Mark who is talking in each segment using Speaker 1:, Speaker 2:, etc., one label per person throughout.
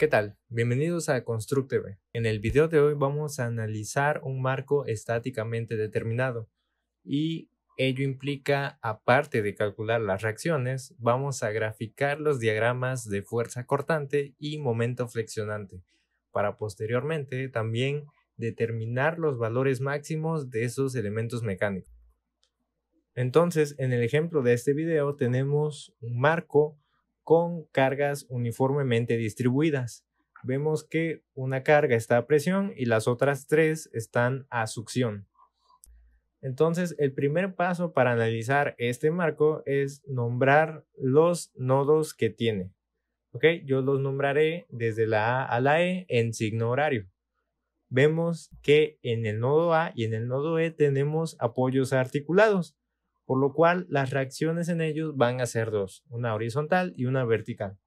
Speaker 1: ¿Qué tal? Bienvenidos a ConstructV. En el video de hoy vamos a analizar un marco estáticamente determinado y ello implica, aparte de calcular las reacciones, vamos a graficar los diagramas de fuerza cortante y momento flexionante para posteriormente también determinar los valores máximos de esos elementos mecánicos. Entonces, en el ejemplo de este video tenemos un marco con cargas uniformemente distribuidas. Vemos que una carga está a presión y las otras tres están a succión. Entonces, el primer paso para analizar este marco es nombrar los nodos que tiene. ¿Ok? Yo los nombraré desde la A a la E en signo horario. Vemos que en el nodo A y en el nodo E tenemos apoyos articulados, por lo cual las reacciones en ellos van a ser dos, una horizontal y una vertical.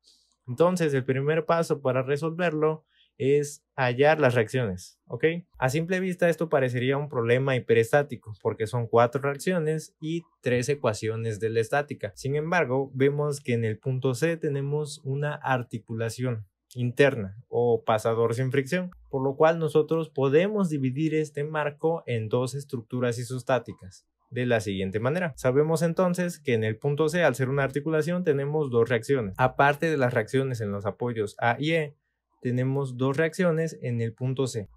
Speaker 1: Entonces, el primer paso para resolverlo es hallar las reacciones, ¿ok? A simple vista esto parecería un problema hiperestático porque son 4 reacciones y 3 ecuaciones de la estática. Sin embargo, vemos que en el punto C tenemos una articulación interna o pasador sin fricción, por lo cual nosotros podemos dividir este marco en dos estructuras isostáticas de la siguiente manera. Sabemos entonces que en el punto C, al ser una articulación, tenemos dos reacciones. Aparte de las reacciones en los apoyos A y E, tenemos dos reacciones en el punto C.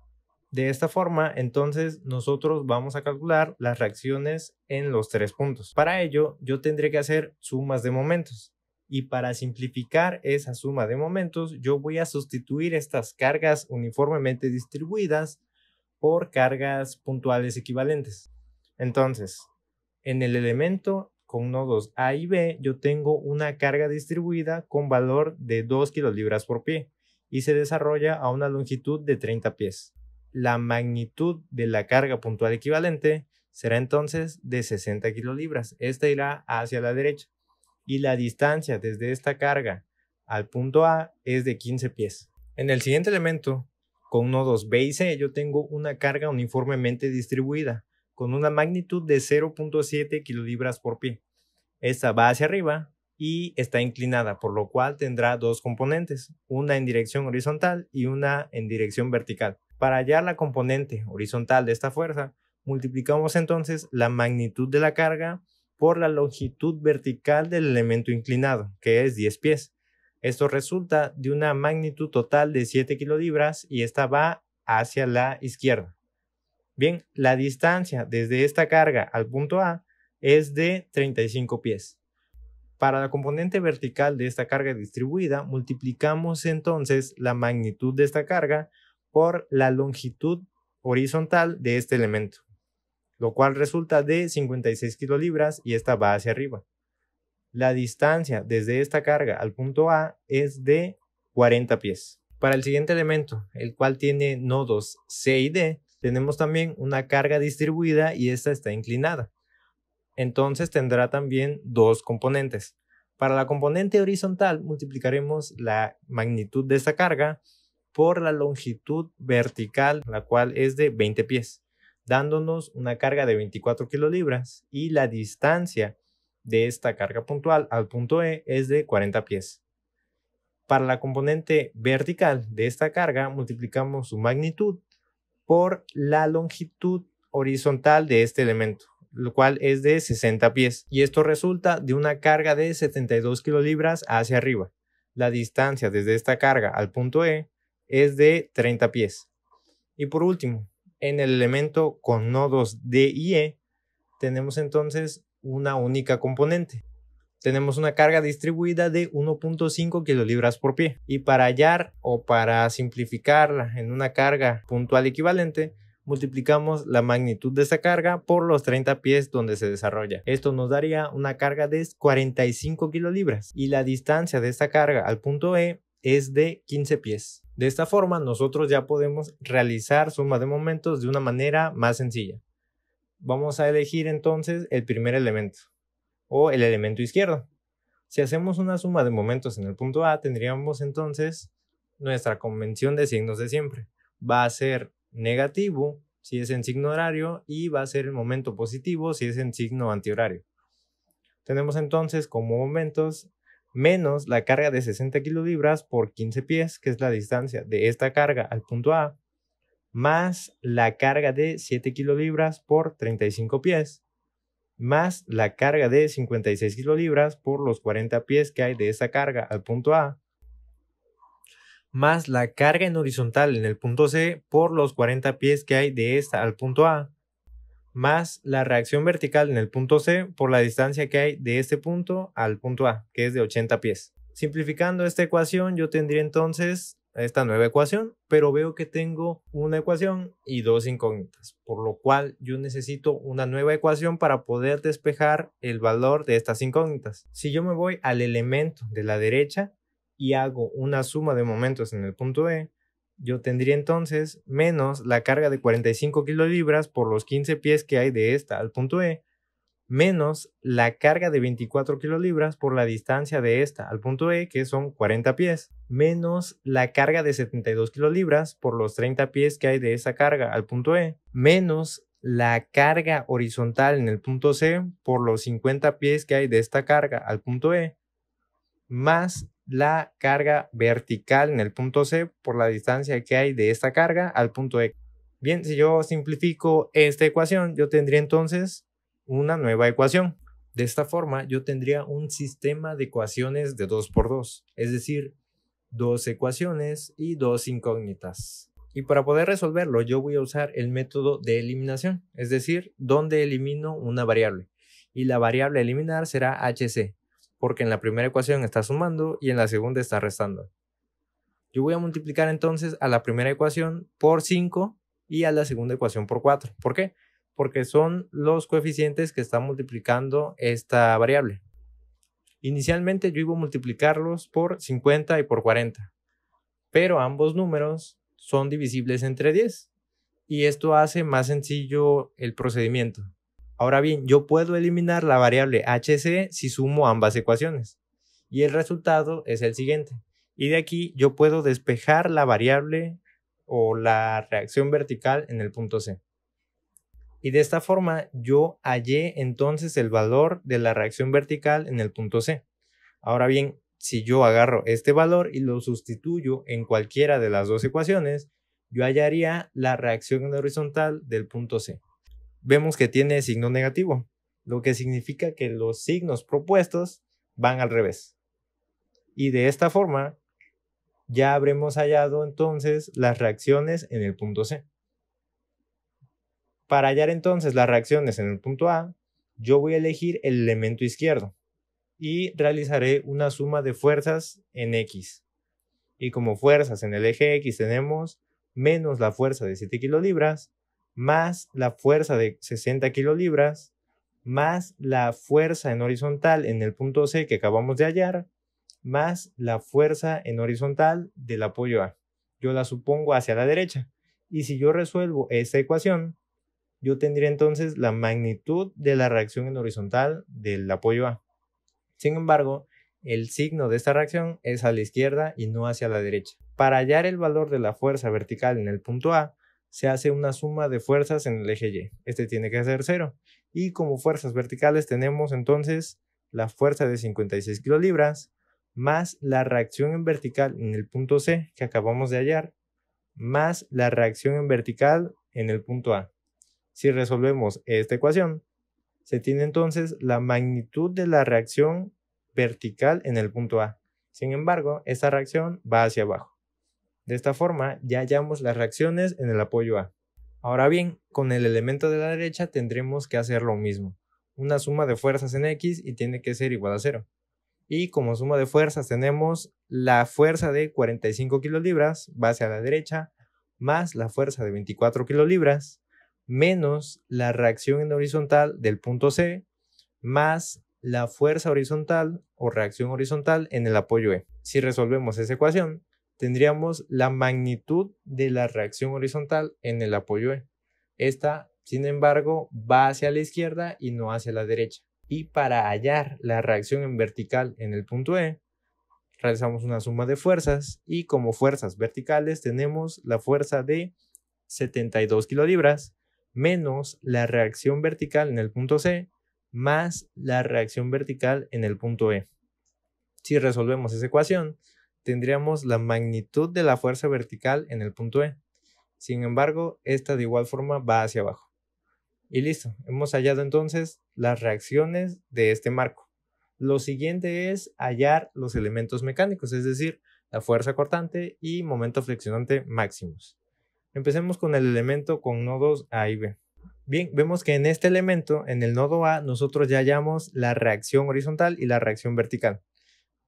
Speaker 1: De esta forma, entonces, nosotros vamos a calcular las reacciones en los tres puntos. Para ello, yo tendré que hacer sumas de momentos. Y para simplificar esa suma de momentos, yo voy a sustituir estas cargas uniformemente distribuidas por cargas puntuales equivalentes. Entonces, en el elemento con nodos A y B, yo tengo una carga distribuida con valor de 2 kilolibras por pie y se desarrolla a una longitud de 30 pies. La magnitud de la carga puntual equivalente será entonces de 60 kilolibras. Esta irá hacia la derecha y la distancia desde esta carga al punto A es de 15 pies. En el siguiente elemento, con nodos B y C, yo tengo una carga uniformemente distribuida con una magnitud de 0.7 kilolibras por pie. Esta va hacia arriba y está inclinada, por lo cual tendrá dos componentes, una en dirección horizontal y una en dirección vertical. Para hallar la componente horizontal de esta fuerza, multiplicamos entonces la magnitud de la carga por la longitud vertical del elemento inclinado, que es 10 pies. Esto resulta de una magnitud total de 7 kilolibras y esta va hacia la izquierda. Bien, la distancia desde esta carga al punto A es de 35 pies. Para la componente vertical de esta carga distribuida, multiplicamos entonces la magnitud de esta carga por la longitud horizontal de este elemento, lo cual resulta de 56 kilolibras y esta va hacia arriba. La distancia desde esta carga al punto A es de 40 pies. Para el siguiente elemento, el cual tiene nodos C y D, tenemos también una carga distribuida y esta está inclinada. Entonces tendrá también dos componentes. Para la componente horizontal multiplicaremos la magnitud de esta carga por la longitud vertical, la cual es de 20 pies, dándonos una carga de 24 kilolibras y la distancia de esta carga puntual al punto E es de 40 pies. Para la componente vertical de esta carga multiplicamos su magnitud por la longitud horizontal de este elemento, lo cual es de 60 pies, y esto resulta de una carga de 72 kilolibras hacia arriba. La distancia desde esta carga al punto E es de 30 pies. Y por último, en el elemento con nodos D y E, tenemos entonces una única componente. Tenemos una carga distribuida de 1.5 kilolibras por pie. Y para hallar o para simplificarla en una carga puntual equivalente, multiplicamos la magnitud de esta carga por los 30 pies donde se desarrolla. Esto nos daría una carga de 45 kilolibras. Y la distancia de esta carga al punto E es de 15 pies. De esta forma, nosotros ya podemos realizar suma de momentos de una manera más sencilla. Vamos a elegir entonces el primer elemento, o el elemento izquierdo. Si hacemos una suma de momentos en el punto A, tendríamos entonces nuestra convención de signos de siempre. Va a ser negativo si es en signo horario y va a ser el momento positivo si es en signo antihorario. Tenemos entonces como momentos menos la carga de 60 kilolibras por 15 pies, que es la distancia de esta carga al punto A, más la carga de 7 kilolibras por 35 pies, más la carga de 56 kilolibras por los 40 pies que hay de esta carga al punto A, más la carga en horizontal en el punto C por los 40 pies que hay de esta al punto A, más la reacción vertical en el punto C por la distancia que hay de este punto al punto A, que es de 80 pies. Simplificando esta ecuación, yo tendría entonces esta nueva ecuación, pero veo que tengo una ecuación y dos incógnitas, por lo cual yo necesito una nueva ecuación para poder despejar el valor de estas incógnitas. Si yo me voy al elemento de la derecha y hago una suma de momentos en el punto E, yo tendría entonces menos la carga de 45 kilolibras por los 15 pies que hay de esta al punto E, menos la carga de 24 kilolibras por la distancia de esta al punto E, que son 40 pies, menos la carga de 72 kilolibras por los 30 pies que hay de esa carga al punto E, menos la carga horizontal en el punto C por los 50 pies que hay de esta carga al punto E, más la carga vertical en el punto C por la distancia que hay de esta carga al punto E. Bien, si yo simplifico esta ecuación, yo tendría entonces una nueva ecuación. De esta forma, yo tendría un sistema de ecuaciones de 2×2, es decir, dos ecuaciones y dos incógnitas. Y para poder resolverlo, yo voy a usar el método de eliminación, es decir, donde elimino una variable. Y la variable a eliminar será HC, porque en la primera ecuación está sumando y en la segunda está restando. Yo voy a multiplicar entonces a la primera ecuación por 5 y a la segunda ecuación por 4. ¿Por qué? Porque son los coeficientes que están multiplicando esta variable. Inicialmente yo iba a multiplicarlos por 50 y por 40, pero ambos números son divisibles entre 10 y esto hace más sencillo el procedimiento. Ahora bien, yo puedo eliminar la variable HC si sumo ambas ecuaciones y el resultado es el siguiente. Y de aquí yo puedo despejar la variable o la reacción vertical en el punto C. Y de esta forma yo hallé entonces el valor de la reacción vertical en el punto C. Ahora bien, si yo agarro este valor y lo sustituyo en cualquiera de las dos ecuaciones, yo hallaría la reacción en horizontal del punto C. Vemos que tiene signo negativo, lo que significa que los signos propuestos van al revés. Y de esta forma ya habremos hallado entonces las reacciones en el punto C. Para hallar entonces las reacciones en el punto A, yo voy a elegir el elemento izquierdo y realizaré una suma de fuerzas en X. Y como fuerzas en el eje X tenemos menos la fuerza de 7 kilolibras, más la fuerza de 60 kilolibras, más la fuerza en horizontal en el punto C que acabamos de hallar, más la fuerza en horizontal del apoyo A. Yo la supongo hacia la derecha. Y si yo resuelvo esta ecuación, yo tendría entonces la magnitud de la reacción en horizontal del apoyo A. Sin embargo, el signo de esta reacción es a la izquierda y no hacia la derecha. Para hallar el valor de la fuerza vertical en el punto A, se hace una suma de fuerzas en el eje Y. Este tiene que ser 0. Y como fuerzas verticales tenemos entonces la fuerza de 56 kilolibras, más la reacción en vertical en el punto C que acabamos de hallar, más la reacción en vertical en el punto A. Si resolvemos esta ecuación, se tiene entonces la magnitud de la reacción vertical en el punto A. Sin embargo, esta reacción va hacia abajo. De esta forma ya hallamos las reacciones en el apoyo A. Ahora bien, con el elemento de la derecha tendremos que hacer lo mismo. Una suma de fuerzas en X y tiene que ser igual a 0. Y como suma de fuerzas tenemos la fuerza de 45 kilolibras, va hacia la derecha, más la fuerza de 24 kilolibras, menos la reacción en horizontal del punto C, más la fuerza horizontal o reacción horizontal en el apoyo E. Si resolvemos esa ecuación, tendríamos la magnitud de la reacción horizontal en el apoyo E. Esta, sin embargo, va hacia la izquierda y no hacia la derecha. Y para hallar la reacción en vertical en el punto E, realizamos una suma de fuerzas y como fuerzas verticales tenemos la fuerza de 72 kilolibras menos la reacción vertical en el punto C más la reacción vertical en el punto E. Si resolvemos esa ecuación, tendríamos la magnitud de la fuerza vertical en el punto E. Sin embargo, esta de igual forma va hacia abajo. Y listo, hemos hallado entonces las reacciones de este marco. Lo siguiente es hallar los elementos mecánicos, es decir, la fuerza cortante y momento flexionante máximos. Empecemos con el elemento con nodos A y B. Bien, vemos que en este elemento, en el nodo A, nosotros ya hallamos la reacción horizontal y la reacción vertical.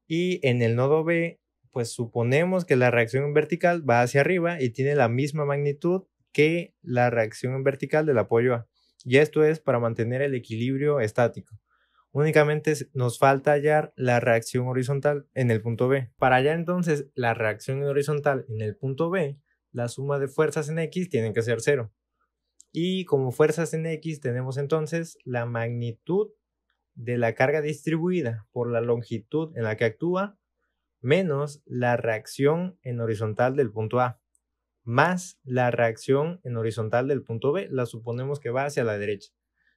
Speaker 1: Y en el nodo B, pues suponemos que la reacción en vertical va hacia arriba y tiene la misma magnitud que la reacción en vertical del apoyo A. Y esto es para mantener el equilibrio estático. Únicamente nos falta hallar la reacción horizontal en el punto B. Para hallar entonces la reacción horizontal en el punto B, la suma de fuerzas en X tiene que ser 0. Y como fuerzas en X tenemos entonces la magnitud de la carga distribuida por la longitud en la que actúa menos la reacción en horizontal del punto A más la reacción en horizontal del punto B, la suponemos que va hacia la derecha.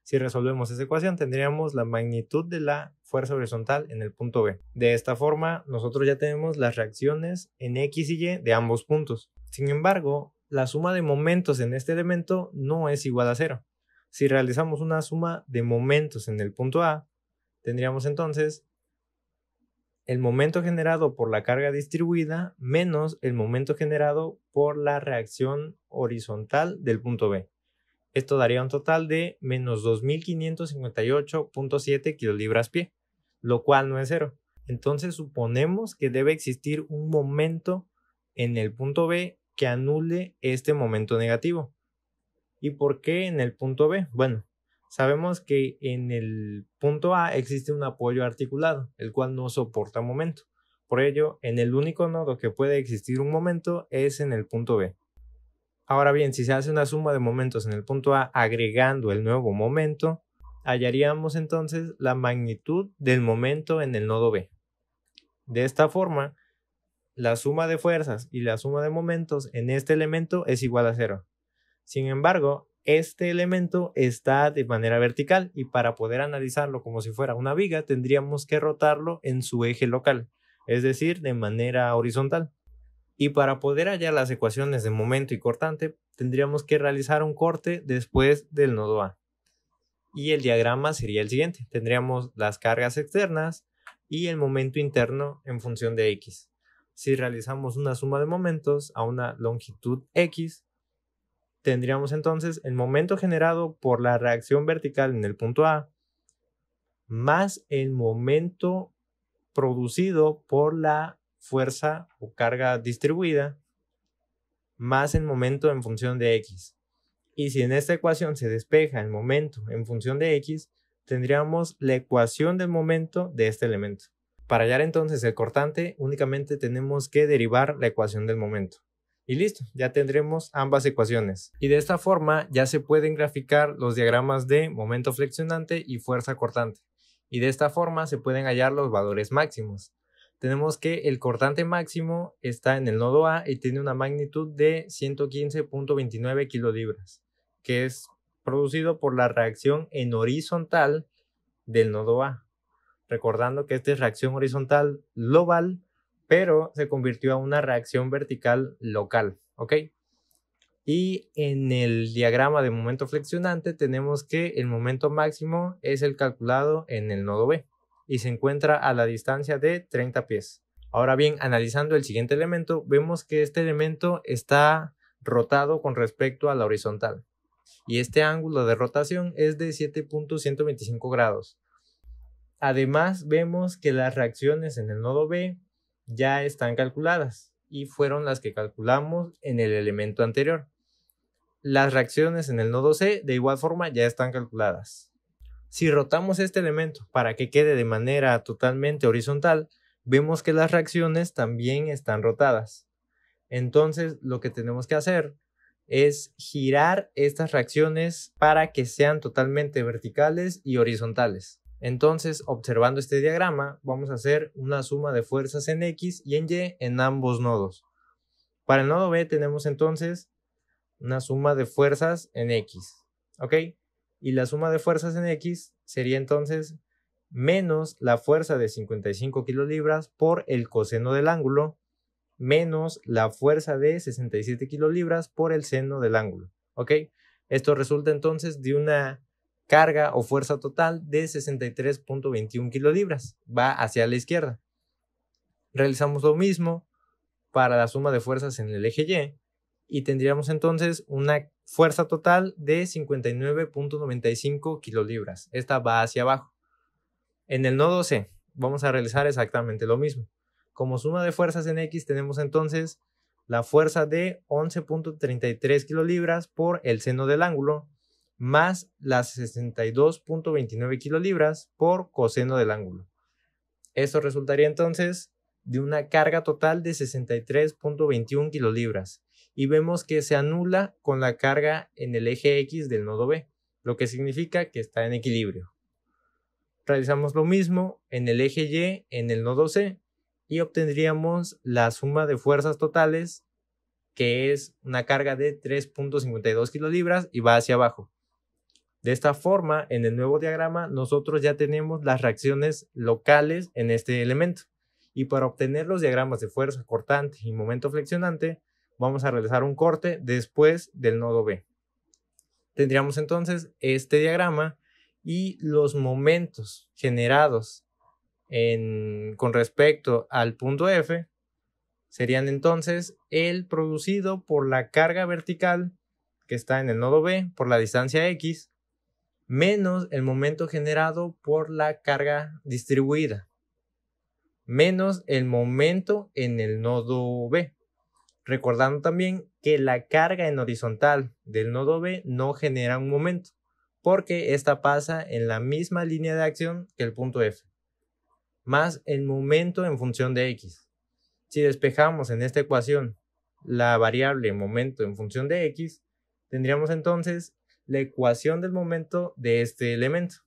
Speaker 1: Si resolvemos esa ecuación tendríamos la magnitud de la fuerza horizontal en el punto B. De esta forma nosotros ya tenemos las reacciones en X y Y de ambos puntos. Sin embargo, la suma de momentos en este elemento no es igual a 0. Si realizamos una suma de momentos en el punto A, tendríamos entonces el momento generado por la carga distribuida menos el momento generado por la reacción horizontal del punto B. Esto daría un total de menos 2558.7 kilolibras-pie, lo cual no es 0. Entonces suponemos que debe existir un momento en el punto B que anule este momento negativo. ¿Y por qué en el punto B? Bueno, sabemos que en el punto A existe un apoyo articulado, el cual no soporta momento. Por ello, en el único nodo que puede existir un momento es en el punto B. Ahora bien, si se hace una suma de momentos en el punto A agregando el nuevo momento, hallaríamos entonces la magnitud del momento en el nodo B. De esta forma, la suma de fuerzas y la suma de momentos en este elemento es igual a 0. Sin embargo, este elemento está de manera vertical y para poder analizarlo como si fuera una viga tendríamos que rotarlo en su eje local, es decir, de manera horizontal. Y para poder hallar las ecuaciones de momento y cortante tendríamos que realizar un corte después del nodo A. Y el diagrama sería el siguiente. Tendríamos las cargas externas y el momento interno en función de X. Si realizamos una suma de momentos a una longitud X, tendríamos entonces el momento generado por la reacción vertical en el punto A más el momento producido por la fuerza o carga distribuida más el momento en función de X. Y si en esta ecuación se despeja el momento en función de X, tendríamos la ecuación del momento de este elemento. Para hallar entonces el cortante, únicamente tenemos que derivar la ecuación del momento. Y listo, ya tendremos ambas ecuaciones. Y de esta forma ya se pueden graficar los diagramas de momento flexionante y fuerza cortante. Y de esta forma se pueden hallar los valores máximos. Tenemos que el cortante máximo está en el nodo A y tiene una magnitud de 115.29 kilolibras, que es producido por la reacción en horizontal del nodo A. Recordando que esta es reacción horizontal global, pero se convirtió a una reacción vertical local, ¿ok? Y en el diagrama de momento flexionante tenemos que el momento máximo es el calculado en el nodo B y se encuentra a la distancia de 30 pies. Ahora bien, analizando el siguiente elemento, vemos que este elemento está rotado con respecto a la horizontal y este ángulo de rotación es de 7.125 grados. Además, vemos que las reacciones en el nodo B ya están calculadas y fueron las que calculamos en el elemento anterior. Las reacciones en el nodo C de igual forma ya están calculadas. Si rotamos este elemento para que quede de manera totalmente horizontal, vemos que las reacciones también están rotadas. Entonces, lo que tenemos que hacer es girar estas reacciones para que sean totalmente verticales y horizontales. Entonces, observando este diagrama, vamos a hacer una suma de fuerzas en X y en Y en ambos nodos. Para el nodo B tenemos entonces una suma de fuerzas en X, ¿ok? Y la suma de fuerzas en X sería entonces menos la fuerza de 55 kilolibras por el coseno del ángulo menos la fuerza de 67 kilolibras por el seno del ángulo. ¿Ok? Esto resulta entonces de una carga o fuerza total de 63.21 kilolibras. Va hacia la izquierda. Realizamos lo mismo para la suma de fuerzas en el eje Y y tendríamos entonces una fuerza total de 59.95 kilolibras. Esta va hacia abajo. En el nodo C vamos a realizar exactamente lo mismo. Como suma de fuerzas en X tenemos entonces la fuerza de 11.33 kilolibras por el seno del ángulo más las 62.29 kilolibras por coseno del ángulo. Esto resultaría entonces de una carga total de 63.21 kilolibras y vemos que se anula con la carga en el eje X del nodo B, lo que significa que está en equilibrio. Realizamos lo mismo en el eje Y en el nodo C y obtendríamos la suma de fuerzas totales, que es una carga de 3.52 kilolibras y va hacia abajo. De esta forma, en el nuevo diagrama, nosotros ya tenemos las reacciones locales en este elemento. Y para obtener los diagramas de fuerza cortante y momento flexionante, vamos a realizar un corte después del nodo B. Tendríamos entonces este diagrama y los momentos generados con respecto al punto F serían entonces el producido por la carga vertical que está en el nodo B por la distancia X menos el momento generado por la carga distribuida menos el momento en el nodo B. Recordando también que la carga en horizontal del nodo B no genera un momento porque esta pasa en la misma línea de acción que el punto F más el momento en función de X. Si despejamos en esta ecuación la variable momento en función de X, tendríamos entonces la ecuación del momento de este elemento.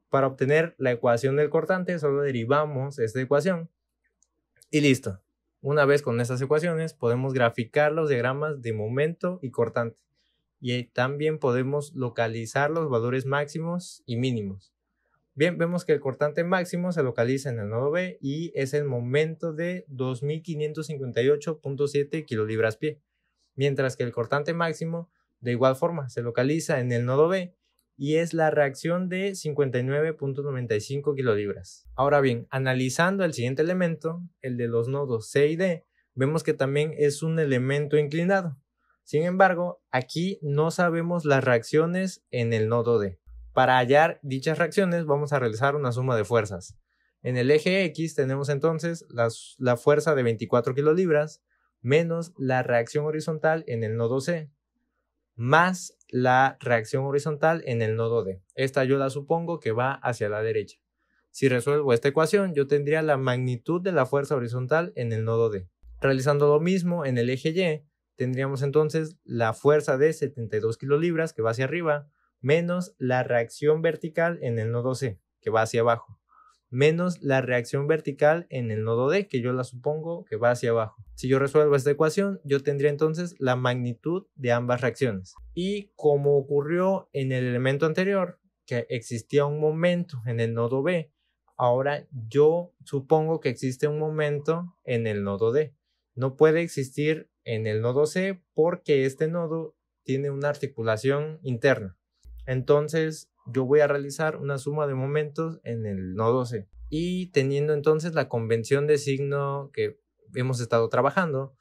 Speaker 1: Para obtener la ecuación del cortante, solo derivamos esta ecuación y listo. Una vez con estas ecuaciones, podemos graficar los diagramas de momento y cortante. Y también podemos localizar los valores máximos y mínimos. Bien, vemos que el cortante máximo se localiza en el nodo B y es el momento de 2558.7 kilolibras pie, mientras que el cortante máximo de igual forma se localiza en el nodo B y es la reacción de 59.95 kilolibras. Ahora bien, analizando el siguiente elemento, el de los nodos C y D, vemos que también es un elemento inclinado. Sin embargo, aquí no sabemos las reacciones en el nodo D. Para hallar dichas reacciones vamos a realizar una suma de fuerzas. En el eje X tenemos entonces la fuerza de 24 kilolibras menos la reacción horizontal en el nodo C más la reacción horizontal en el nodo D. Esta yo la supongo que va hacia la derecha. Si resuelvo esta ecuación yo tendría la magnitud de la fuerza horizontal en el nodo D. Realizando lo mismo en el eje Y tendríamos entonces la fuerza de 72 kilolibras que va hacia arriba menos la reacción vertical en el nodo C, que va hacia abajo, menos la reacción vertical en el nodo D, que yo la supongo que va hacia abajo. Si yo resuelvo esta ecuación, yo tendría entonces la magnitud de ambas reacciones. Y como ocurrió en el elemento anterior, que existía un momento en el nodo B, ahora yo supongo que existe un momento en el nodo D. No puede existir en el nodo C porque este nodo tiene una articulación interna. Entonces yo voy a realizar una suma de momentos en el nodo C y teniendo entonces la convención de signo que hemos estado trabajando,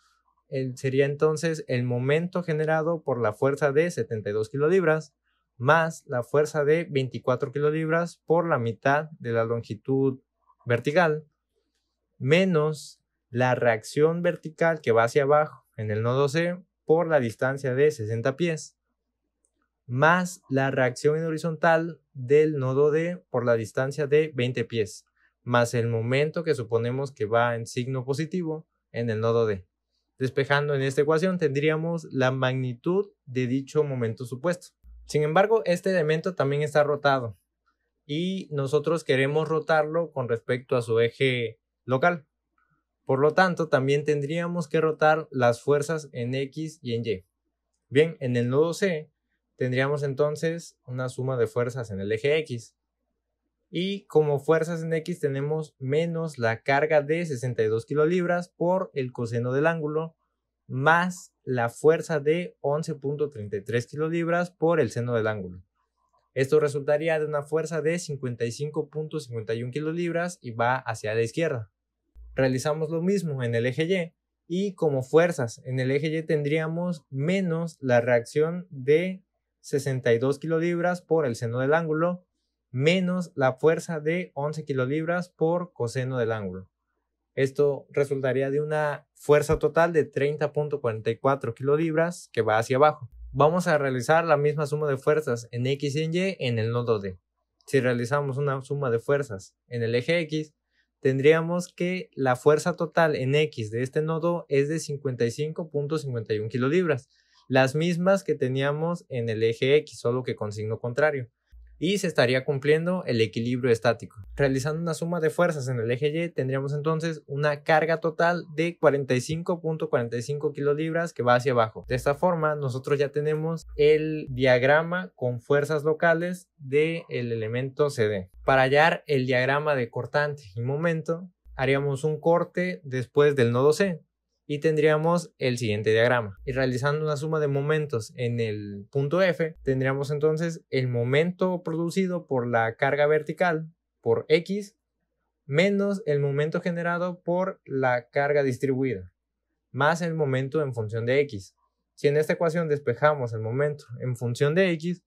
Speaker 1: sería entonces el momento generado por la fuerza de 72 kilolibras más la fuerza de 24 kilolibras por la mitad de la longitud vertical menos la reacción vertical que va hacia abajo en el nodo C por la distancia de 60 pies más la reacción en horizontal del nodo D por la distancia de 20 pies, más el momento que suponemos que va en signo positivo en el nodo D. Despejando en esta ecuación tendríamos la magnitud de dicho momento supuesto. Sin embargo, este elemento también está rotado y nosotros queremos rotarlo con respecto a su eje local. Por lo tanto, también tendríamos que rotar las fuerzas en X y en Y. Bien, en el nodo C tendríamos entonces una suma de fuerzas en el eje X Y como fuerzas en X tenemos menos la carga de 62 kilolibras por el coseno del ángulo más la fuerza de 11.33 kilolibras por el seno del ángulo. Esto resultaría de una fuerza de 55.51 kilolibras y va hacia la izquierda. Realizamos lo mismo en el eje Y como fuerzas en el eje Y tendríamos menos la reacción de 62 kilolibras por el seno del ángulo menos la fuerza de 11 kilolibras por coseno del ángulo. Esto resultaría de una fuerza total de 30.44 kilolibras que va hacia abajo. Vamos a realizar la misma suma de fuerzas en X y en Y en el nodo D. Si realizamos una suma de fuerzas en el eje X, tendríamos que la fuerza total en X de este nodo es de 55.51 kilolibras, las mismas que teníamos en el eje X, solo que con signo contrario. Y se estaría cumpliendo el equilibrio estático. Realizando una suma de fuerzas en el eje Y, tendríamos entonces una carga total de 45.45 kilolibras que va hacia abajo. De esta forma, nosotros ya tenemos el diagrama con fuerzas locales del elemento CD. Para hallar el diagrama de cortante y momento, haríamos un corte después del nodo C. Y tendríamos el siguiente diagrama. Y realizando una suma de momentos en el punto F, tendríamos entonces el momento producido por la carga vertical por X menos el momento generado por la carga distribuida, más el momento en función de X. Si en esta ecuación despejamos el momento en función de X,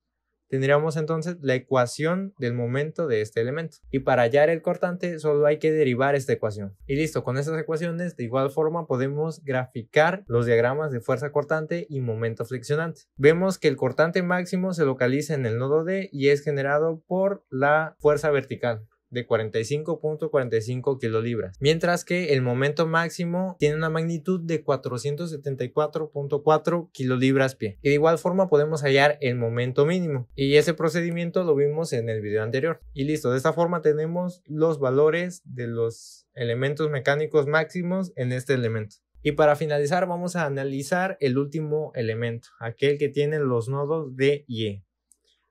Speaker 1: tendríamos entonces la ecuación del momento de este elemento. Y para hallar el cortante solo hay que derivar esta ecuación. Y listo, con estas ecuaciones de igual forma podemos graficar los diagramas de fuerza cortante y momento flexionante. Vemos que el cortante máximo se localiza en el nodo D y es generado por la fuerza vertical de 45.45 kilolibras, mientras que el momento máximo tiene una magnitud de 474.4 kilolibras pie. Y de igual forma podemos hallar el momento mínimo, y ese procedimiento lo vimos en el video anterior. Y listo, de esta forma tenemos los valores de los elementos mecánicos máximos en este elemento. Y para finalizar vamos a analizar el último elemento, aquel que tiene los nodos D y E.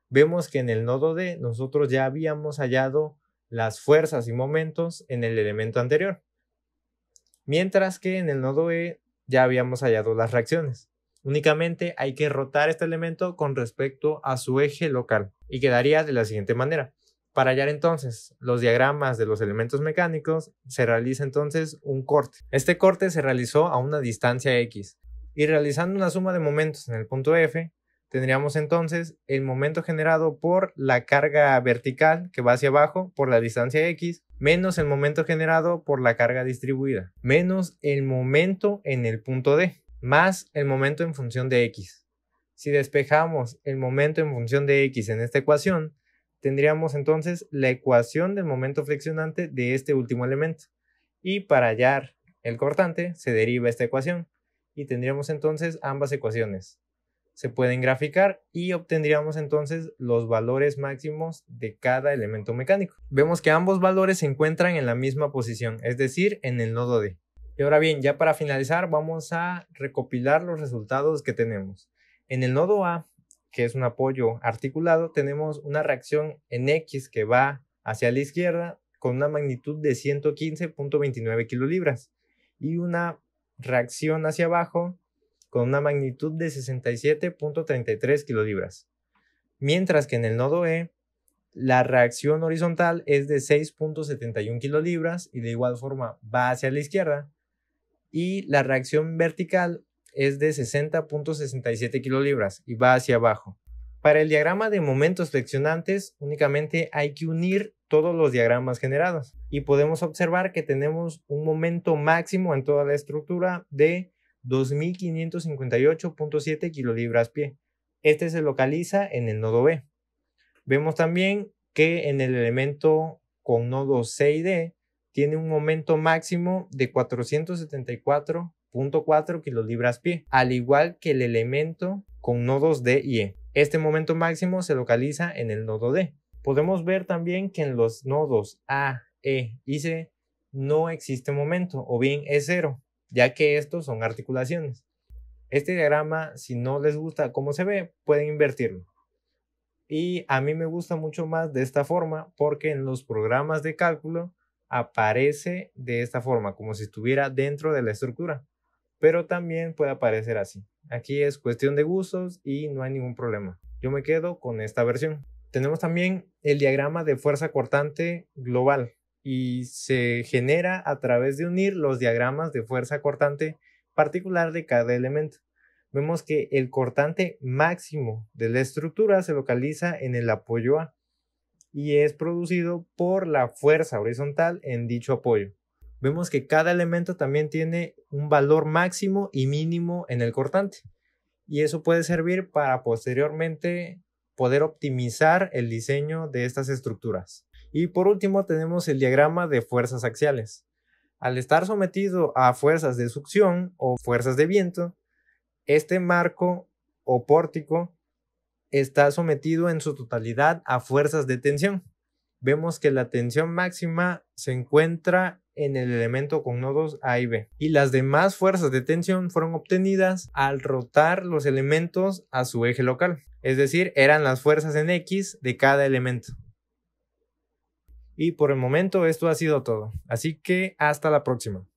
Speaker 1: Vemos que en el nodo D nosotros ya habíamos hallado las fuerzas y momentos en el elemento anterior, mientras que en el nodo E ya habíamos hallado las reacciones. Únicamente hay que rotar este elemento con respecto a su eje local y quedaría de la siguiente manera. Para hallar entonces los diagramas de los elementos mecánicos se realiza entonces un corte. Este corte se realizó a una distancia X y realizando una suma de momentos en el punto F tendríamos entonces el momento generado por la carga vertical que va hacia abajo por la distancia X, menos el momento generado por la carga distribuida, menos el momento en el punto D, más el momento en función de X. Si despejamos el momento en función de X en esta ecuación, tendríamos entonces la ecuación del momento flexionante de este último elemento. Y para hallar el cortante se deriva esta ecuación y tendríamos entonces ambas ecuaciones. Se pueden graficar y obtendríamos entonces los valores máximos de cada elemento mecánico. Vemos que ambos valores se encuentran en la misma posición, es decir, en el nodo D. Y ahora bien, ya para finalizar vamos a recopilar los resultados que tenemos. En el nodo A, que es un apoyo articulado, tenemos una reacción en X que va hacia la izquierda con una magnitud de 115.29 kilolibras y una reacción hacia abajo con una magnitud de 67.33 kilolibras, mientras que en el nodo E la reacción horizontal es de 6.71 kilolibras y de igual forma va hacia la izquierda, y la reacción vertical es de 60.67 kilolibras y va hacia abajo. Para el diagrama de momentos flexionantes únicamente hay que unir todos los diagramas generados y podemos observar que tenemos un momento máximo en toda la estructura de 2558.7 kilolibras pie. Este se localiza en el nodo B. Vemos también que en el elemento con nodos C y D tiene un momento máximo de 474.4 kilolibras pie, al igual que el elemento con nodos D y E. Este momento máximo se localiza en el nodo D. Podemos ver también que en los nodos A, E y C no existe momento, o bien es cero, ya que estos son articulaciones. Este diagrama, si no les gusta cómo se ve, pueden invertirlo. Y a mí me gusta mucho más de esta forma porque en los programas de cálculo aparece de esta forma, como si estuviera dentro de la estructura. Pero también puede aparecer así. Aquí es cuestión de gustos y no hay ningún problema. Yo me quedo con esta versión. Tenemos también el diagrama de fuerza cortante global y se genera a través de unir los diagramas de fuerza cortante particular de cada elemento. Vemos que el cortante máximo de la estructura se localiza en el apoyo A y es producido por la fuerza horizontal en dicho apoyo. Vemos que cada elemento también tiene un valor máximo y mínimo en el cortante y eso puede servir para posteriormente poder optimizar el diseño de estas estructuras. Y por último tenemos el diagrama de fuerzas axiales. Al estar sometido a fuerzas de succión o fuerzas de viento, este marco o pórtico está sometido en su totalidad a fuerzas de tensión. Vemos que la tensión máxima se encuentra en el elemento con nodos A y B. Y las demás fuerzas de tensión fueron obtenidas al rotar los elementos a su eje local. Es decir, eran las fuerzas en X de cada elemento. Y por el momento esto ha sido todo. Así que hasta la próxima.